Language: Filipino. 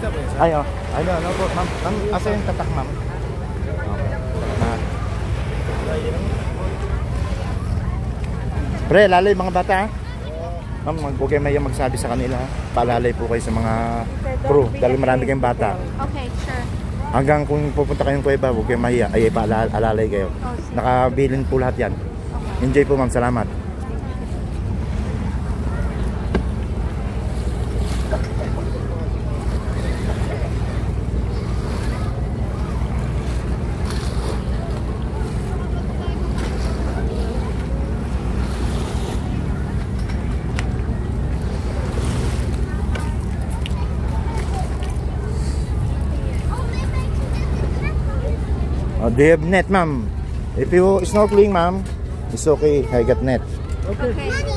po yun, sir. Ay, oh. Ano po, ma'am? Ma'am, asa yung tatak, ma'am? Pre, lalay mga bata, ha? Ma'am, huwag kayo may magsabi sa kanila, ha? Paalalay po kayo sa mga crew, dahil marami kayong bata. Okay, sure. Hanggang kung pupunta kayong kuweba, huwag kayong mahiya, ay paalalay kayo. Nakabilin po lahat yan. Enjoy po, ma'am. Salamat. Do you have net, ma'am? If you snorkeling, ma'am, it's okay. I got net. Okay.